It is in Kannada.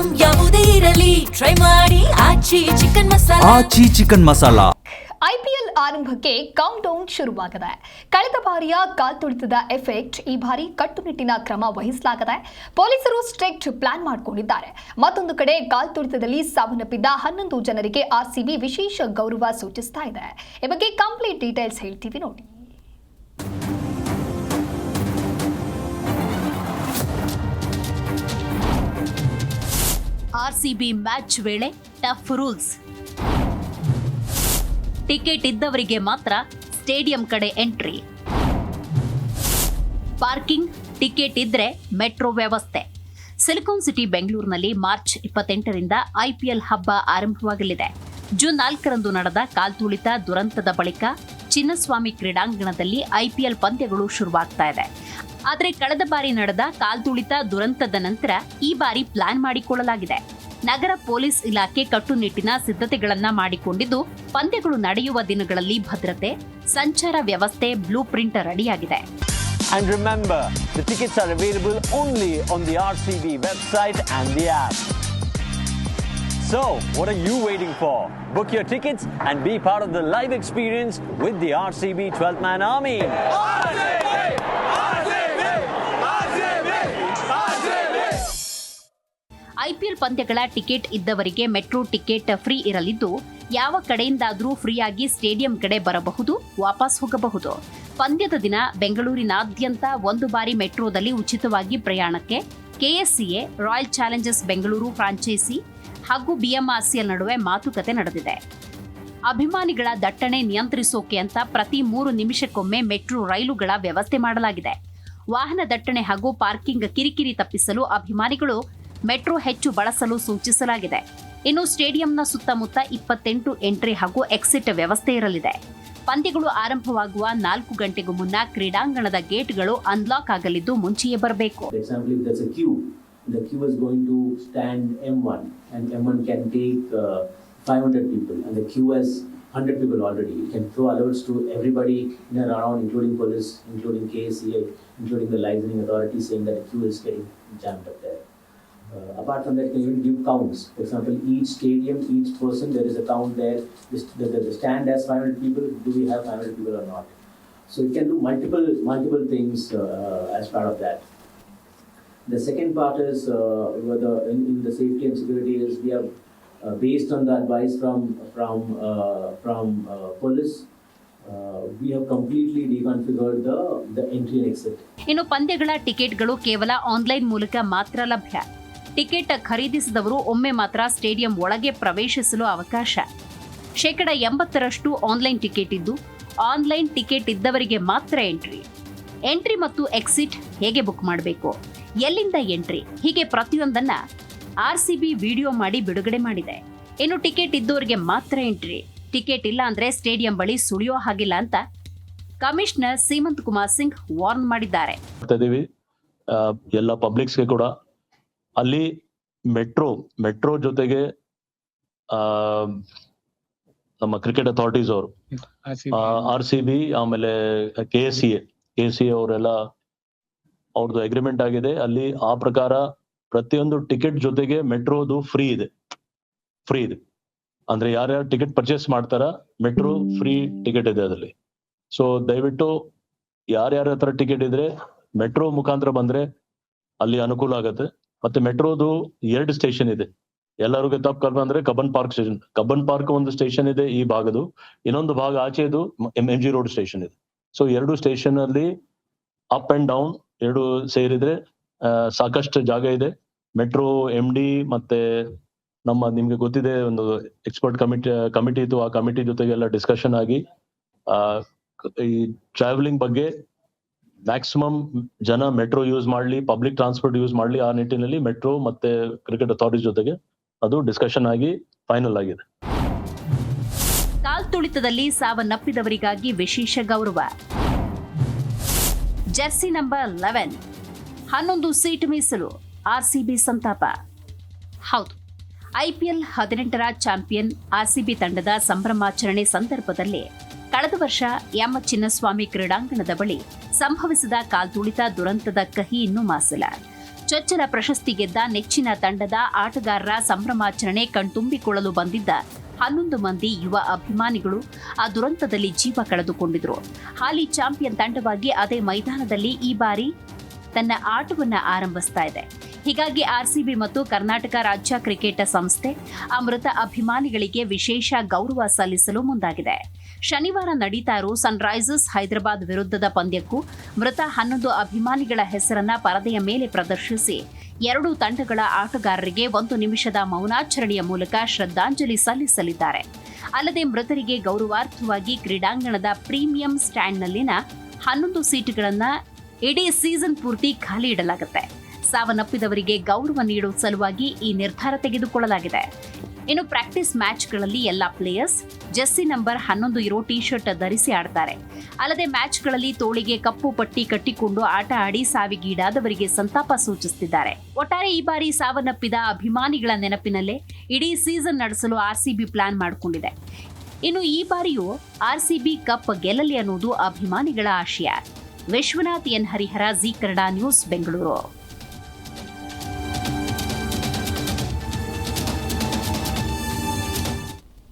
ಐಟಂ ಯಾವುದೇ ಇರಲಿ ಟ್ರೈ ಮಾಡಿ ಆಚಿ ಚಿಕನ್ ಮಸಾಲಾ. IPL ಆರಂಭಕ್ಕೆ ಕೌಂಟ್ ಡೌನ್ ಶುರುವಾಗಿದೆ. ಕಳೆದ ಬಾರಿಯ ಕಾಲ್ತುಳಿತದ ಎಫೆಕ್ಟ್ ಈ ಬಾರಿ ಕಟ್ಟುನಿಟ್ಟಿನ ಕ್ರಮ ವಹಿಸಲಾಗಿದೆ. ಪೊಲೀಸರು ಸ್ಟ್ರಿಕ್ಟ್ ಪ್ಲಾನ್ ಮಾಡಿಕೊಂಡಿದ್ದಾರೆ. ಮತ್ತೊಂದು ಕಡೆ ಕಾಲ್ತುಳಿತದಲ್ಲಿ ಸಾವನ್ನಪ್ಪಿದ್ದ 11 ಜನರಿಗೆ RCB ವಿಶೇಷ ಗೌರವ ಸೂಚಿಸ್ತಾ ಇದೆ. ಈ ಬಗ್ಗೆ ಕಂಪ್ಲೀಟ್ ಡೀಟೇಲ್ಸ್ ಹೇಳ್ತೀವಿ ನೋಡಿ. RCB ಮ್ಯಾಚ್ ವೇಳೆ ಟಫ್ ರೂಲ್ಸ್. ಟಿಕೆಟ್ ಇದ್ದವರಿಗೆ ಮಾತ್ರ ಸ್ಟೇಡಿಯಂ ಕಡೆ ಎಂಟ್ರಿ. ಪಾರ್ಕಿಂಗ್ ಟಿಕೆಟ್ ಇದ್ರೆ ಮೆಟ್ರೋ ವ್ಯವಸ್ಥೆ. ಸಿಲಿಕಾನ್ ಸಿಟಿ ಬೆಂಗಳೂರಿನಲ್ಲಿ ಮಾರ್ಚ್ 28ರಿಂದ IPL ಹಬ್ಬ ಆರಂಭವಾಗಲಿದೆ. ಜೂನ್ 4ರಂದು ನಡೆದ ಕಾಲ್ತುಳಿತ ದುರಂತದ ಬಳಿಕ ಚಿನ್ನಸ್ವಾಮಿ ಕ್ರೀಡಾಂಗಣದಲ್ಲಿ IPL ಪಂದ್ಯಗಳು ಶುರುವಾಗ್ತಾ ಇದೆ. ಆದರೆ ಕಳೆದ ಬಾರಿ ನಡೆದ ಕಾಲ್ತುಳಿತ ದುರಂತದ ನಂತರ ಈ ಬಾರಿ ಪ್ಲಾನ್ ಮಾಡಿಕೊಳ್ಳಲಾಗಿದೆ. ನಗರ ಪೊಲೀಸ್ ಇಲಾಖೆ ಕಟ್ಟುನಿಟ್ಟಿನ ಸಿದ್ಧತೆಗಳನ್ನ ಮಾಡಿಕೊಂಡಿದ್ದು, ಪಂದ್ಯಗಳು ನಡೆಯುವ ದಿನಗಳಲ್ಲಿ ಭದ್ರತೆ, ಸಂಚಾರ ವ್ಯವಸ್ಥೆ ಬ್ಲೂ ಪ್ರಿಂಟ್ ರೆಡಿಯಾಗಿದೆ. And remember, the tickets are available only on the RCB website and the app. So, what are you waiting for? Book your tickets and be part of the live experience with the RCB 12th Man Army. IPL ಪಂದ್ಯಗಳ ಟಿಕೆಟ್ ಇದ್ದವರಿಗೆ ಮೆಟ್ರೋ ಟಿಕೆಟ್ ಫ್ರೀ ಇರಲಿದ್ದು, ಯಾವ ಕಡೆಯಿಂದಾದರೂ ಫ್ರೀಯಾಗಿ ಸ್ಟೇಡಿಯಂ ಕಡೆ ಬರಬಹುದು, ವಾಪಸ್ ಹೋಗಬಹುದು. ಪಂದ್ಯದ ದಿನ ಬೆಂಗಳೂರಿನಾದ್ಯಂತ ಒಂದು ಬಾರಿ ಮೆಟ್ರೋದಲ್ಲಿ ಉಚಿತವಾಗಿ ಪ್ರಯಾಣಕ್ಕೆ KSCA, Royal Challengers Bengaluru franchise ಹಾಗೂ BMRCL ನಡುವೆ ಮಾತುಕತೆ ನಡೆದಿದೆ. ಅಭಿಮಾನಿಗಳ ದಟ್ಟಣೆ ನಿಯಂತ್ರಿಸೋಕೆ ಅಂತ ಪ್ರತಿ 3 ನಿಮಿಷಕ್ಕೊಮ್ಮೆ ಮೆಟ್ರೋ ರೈಲುಗಳ ವ್ಯವಸ್ಥೆ ಮಾಡಲಾಗಿದೆ. ವಾಹನ ದಟ್ಟಣೆ ಹಾಗೂ ಪಾರ್ಕಿಂಗ್ ಕಿರಿಕಿರಿ ತಪ್ಪಿಸಲು ಅಭಿಮಾನಿಗಳು ಮೆಟ್ರೋ ಹೆಚ್ಚು ಬಳಸಲು ಸೂಚಿಸಲಾಗಿದೆ. ಇನ್ನು ಸ್ಟೇಡಿಯಂನ ಸುತ್ತಮುತ್ತ 28 ಎಂಟ್ರಿ ಹಾಗೂ ಎಕ್ಸಿಟ್ ವ್ಯವಸ್ಥೆ ಇರಲಿದೆ. ಪಂದ್ಯಗಳು ಆರಂಭವಾಗುವ 4 ಗಂಟೆಗೂ ಮುನ್ನ ಕ್ರೀಡಾಂಗಣದ ಗೇಟ್ಗಳು ಅನ್ಲಾಕ್ ಆಗಲಿದ್ದು ಮುಂಚೆಯೇ ಬರಬೇಕು. The queue is going to stand M1 and M1 can take 500 people and the queue has 100 people already. You can throw alerts to everybody in and around, including police, including KSCA, including the licensing authority, saying that the queue is getting jammed up there. Apart from that, you can even give counts. For example, each stadium, each person, there is a count there. The stand has 500 people. Do we have 500 people or not? So you can do multiple things as part of that. The second part is in the safety and security is we have based on the advice from police. We have completely reconfigured the entry and exit. ಇನ್ನು ಪಂದ್ಯಗಳ ಟಿಕೆಟ್ಗಳು ಕೇವಲ ಆನ್ಲೈನ್ ಮೂಲಕ ಮಾತ್ರ ಲಭ್ಯ. ಟಿಕೆಟ್ ಖರೀದಿಸಿದವರು ಒಮ್ಮೆ ಮಾತ್ರ ಸ್ಟೇಡಿಯಂ ಒಳಗೆ ಪ್ರವೇಶಿಸಲು ಅವಕಾಶ. 80% ಆನ್ಲೈನ್ ಟಿಕೆಟ್ ಇದ್ದು, ಆನ್ಲೈನ್ ಟಿಕೆಟ್ ಇದ್ದವರಿಗೆ ಮಾತ್ರ ಎಂಟ್ರಿ ಮತ್ತು ಎಕ್ಸಿಟ್ ಹೇಗೆ ಬುಕ್ ಮಾಡಬೇಕು, ಎಲ್ಲಿಂದ ಎಂಟ್ರಿ, ಹೀಗೆ ಪ್ರತಿಯೊಂದನ್ನ RCB ವಿಡಿಯೋ ಮಾಡಿ ಬಿಡುಗಡೆ ಮಾಡಿದೆ. ಇನ್ನು ಟಿಕೆಟ್ ಇದ್ದವರಿಗೆ ಮಾತ್ರ ಎಂಟ್ರಿ, ಟಿಕೆಟ್ ಇಲ್ಲ ಅಂದ್ರೆ ಸ್ಟೇಡಿಯಂ ಬಳಿ ಸುಳಿಯೋ ಹಾಗಿಲ್ಲ ಅಂತ ಕಮಿಷನರ್ ಸೀಮಂತ್ ಕುಮಾರ್ ಸಿಂಗ್ ವಾರ್ನ್ ಮಾಡಿದ್ದಾರೆ. ಎಲ್ಲ ಪಬ್ಲಿಕ್ಸ್ಗೆ ಕೂಡ ಅಲ್ಲಿ ಮೆಟ್ರೋ ಜೊತೆಗೆ ನಮ್ಮ ಕ್ರಿಕೆಟ್ ಅಥಾರಿಟೀಸ್ ಅವರು RCB ಆಮೇಲೆ KSCA ಅವರೆಲ್ಲ ಅವ್ರದ್ದು ಅಗ್ರಿಮೆಂಟ್ ಆಗಿದೆ. ಅಲ್ಲಿ ಆ ಪ್ರಕಾರ ಪ್ರತಿಯೊಂದು ಟಿಕೆಟ್ ಜೊತೆಗೆ ಮೆಟ್ರೋದು ಫ್ರೀ ಇದೆ. ಅಂದ್ರೆ ಯಾರ್ಯಾರು ಟಿಕೆಟ್ ಪರ್ಚೇಸ್ ಮಾಡ್ತಾರ ಮೆಟ್ರೋ ಫ್ರೀ ಟಿಕೆಟ್ ಇದೆ ಅದರಲ್ಲಿ. ಸೊ ದಯವಿಟ್ಟು ಯಾರ್ಯಾರ ಹತ್ರ ಟಿಕೆಟ್ ಇದ್ರೆ ಮೆಟ್ರೋ ಮುಖಾಂತರ ಬಂದ್ರೆ ಅಲ್ಲಿ ಅನುಕೂಲ ಆಗತ್ತೆ. ಮತ್ತೆ ಮೆಟ್ರೋದು 2 ಸ್ಟೇಷನ್ ಇದೆ. ಎಲ್ಲರಿಗೂ ತಪ್ಪು ಅಂದ್ರೆ Cubbon park station. Cubbon park ಒಂದು ಸ್ಟೇಷನ್ ಇದೆ ಈ ಭಾಗದು, ಇನ್ನೊಂದು ಭಾಗ ಆಚೆದು MG ರೋಡ್ ಸ್ಟೇಷನ್ ಇದೆ. ಸೊ 2 ಸ್ಟೇಷನ್ ಅಲ್ಲಿ ಅಪ್ ಅಂಡ್ ಡೌನ್ 2 ಸೇರಿದ್ರೆ ಸಾಕಷ್ಟು ಜಾಗ ಇದೆ. ಮೆಟ್ರೋ MD ಮತ್ತೆ ನಿಮ್ಗೆ ಗೊತ್ತಿದೆ ಒಂದು ಎಕ್ಸ್ಪರ್ಟ್ ಕಮಿಟಿ ಇತ್ತು. ಆ ಕಮಿಟಿ ಜೊತೆಗೆಲ್ಲ ಡಿಸ್ಕಷನ್ ಆಗಿ ಈ ಟ್ರಾವೆಲಿಂಗ್ ಬಗ್ಗೆ ಮ್ಯಾಕ್ಸಿಮಮ್ ಜನ ಮೆಟ್ರೋ ಯೂಸ್ ಮಾಡ್ಲಿ, ಪಬ್ಲಿಕ್ ಟ್ರಾನ್ಸ್ಪೋರ್ಟ್ ಯೂಸ್ ಮಾಡ್ಲಿ, ಆ ನಿಟ್ಟಿನಲ್ಲಿ ಮೆಟ್ರೋ ಮತ್ತೆ ಕ್ರಿಕೆಟ್ ಅಥಾರಿಟಿ ಜೊತೆಗೆ ಅದು ಡಿಸ್ಕಷನ್ ಆಗಿ ಫೈನಲ್ ಆಗಿದೆ. ಕಾಲ್ತುಳಿತದಲ್ಲಿ ಸಾವನ್ನಪ್ಪಿದವರಿಗಾಗಿ ವಿಶೇಷ ಗೌರವ. ಜರ್ಸಿ ನಂಬರ್ 11 ಸೀಟ್ ಮೀಸಲು, RCB ಸಂತಾಪ. ಹೌದು, IPL 18ರ ಚಾಂಪಿಯನ್ RCB ತಂಡದ ಸಂಭ್ರಮಾಚರಣೆ ಸಂದರ್ಭದಲ್ಲಿ ಕಳೆದ ವರ್ಷ ಚಿನ್ನಸ್ವಾಮಿ ಕ್ರೀಡಾಂಗಣದ ಬಳಿ ಸಂಭವಿಸಿದ ಕಾಲ್ತುಳಿತ ದುರಂತದ ಕಹಿ ಇನ್ನೂ ಮಾಸಿಲ್ಲ. ಚೊಚ್ಚಲ ಪ್ರಶಸ್ತಿ ಗೆದ್ದ ನೆಚ್ಚಿನ ತಂಡದ ಆಟಗಾರರ ಸಂಭ್ರಮಾಚರಣೆ ಕಣ್ತುಂಬಿಕೊಳ್ಳಲು ಬಂದಿದ್ದ 11 ಮಂದಿ ಯುವ ಅಭಿಮಾನಿಗಳು ಆ ದುರಂತದಲ್ಲಿ ಜೀವ ಕಳೆದುಕೊಂಡಿದ್ರು. ಹಾಲಿ ಚಾಂಪಿಯನ್ ತಂಡವಾಗಿ ಅದೇ ಮೈದಾನದಲ್ಲಿ ಈ ಬಾರಿ ತನ್ನ ಆಟವನ್ನ ಆರಂಭಿಸ್ತಾ ಇದೆ. ಹೀಗಾಗಿ ಆರ್ಸಿಬಿ ಮತ್ತು ಕರ್ನಾಟಕ ರಾಜ್ಯ ಕ್ರಿಕೆಟ್ ಸಂಸ್ಥೆ ಆ ಮೃತ ಅಭಿಮಾನಿಗಳಿಗೆ ವಿಶೇಷ ಗೌರವ ಸಲ್ಲಿಸಲು ಮುಂದಾಗಿದೆ. ಶನಿವಾರ ನಡೀತಾ ಇರೋ ಸನ್ರೈಸರ್ಸ್ ಹೈದರಾಬಾದ್ ವಿರುದ್ಧದ ಪಂದ್ಯಕ್ಕೂ ಮೃತ 11 ಅಭಿಮಾನಿಗಳ ಹೆಸರನ್ನ ಪರದೆಯ ಮೇಲೆ ಪ್ರದರ್ಶಿಸಿ ಎರಡೂ ತಂಡಗಳ ಆಟಗಾರರಿಗೆ 1 ನಿಮಿಷದ ಮೌನಾಚರಣೆಯ ಮೂಲಕ ಶ್ರದ್ಧಾಂಜಲಿ ಸಲ್ಲಿಸಲಿದ್ದಾರೆ. ಅಲ್ಲದೆ ಮೃತರಿಗೆ ಗೌರವಾರ್ಥವಾಗಿ ಕ್ರೀಡಾಂಗಣದ ಪ್ರೀಮಿಯಂ ಸ್ಟ್ಯಾಂಡ್ನಲ್ಲಿನ 11 ಸೀಟುಗಳನ್ನು ಇಡೀ ಸೀಸನ್ ಪೂರ್ತಿ ಖಾಲಿ ಇಡಲಾಗುತ್ತೆ. ಸಾವನ್ನಪ್ಪಿದವರಿಗೆ ಗೌರವ ನೀಡುವ ಸಲುವಾಗಿ ಈ ನಿರ್ಧಾರ ತೆಗೆದುಕೊಳ್ಳಲಾಗಿದೆ. ಇನ್ನು ಪ್ರಾಕ್ಟೀಸ್ ಮ್ಯಾಚ್ಗಳಲ್ಲಿ ಎಲ್ಲ ಪ್ಲೇಯರ್ಸ್ ಜೆರ್ಸಿ ನಂಬರ್ 11 ಇರೋ ಟಿ ಶರ್ಟ್ ಧರಿಸಿ ಆಡ್ತಾರೆ. ಅಲ್ಲದೆ ಮ್ಯಾಚ್ಗಳಲ್ಲಿ ತೋಳಿಗೆ ಕಪ್ಪು ಪಟ್ಟಿ ಕಟ್ಟಿಕೊಂಡು ಆಟ ಆಡಿ ಸಾವಿಗೀಡಾದವರಿಗೆ ಸಂತಾಪ ಸೂಚಿಸುತ್ತಿದ್ದಾರೆ. ಒಟ್ಟಾರೆ ಈ ಬಾರಿ ಸಾವನ್ನಪ್ಪಿದ ಅಭಿಮಾನಿಗಳ ನೆನಪಿನಲ್ಲೇ ಇಡೀ ಸೀಸನ್ ನಡೆಸಲು ಆರ್ಸಿಬಿ ಪ್ಲಾನ್ ಮಾಡಿಕೊಂಡಿದೆ. ಇನ್ನು ಈ ಬಾರಿಯೂ ಆರ್ಸಿಬಿ ಕಪ್ ಗೆಲ್ಲಲಿ ಅನ್ನೋದು ಅಭಿಮಾನಿಗಳ ಆಶಯ. Vishwanath N Harihara, Zee Kannada news, Bengaluru.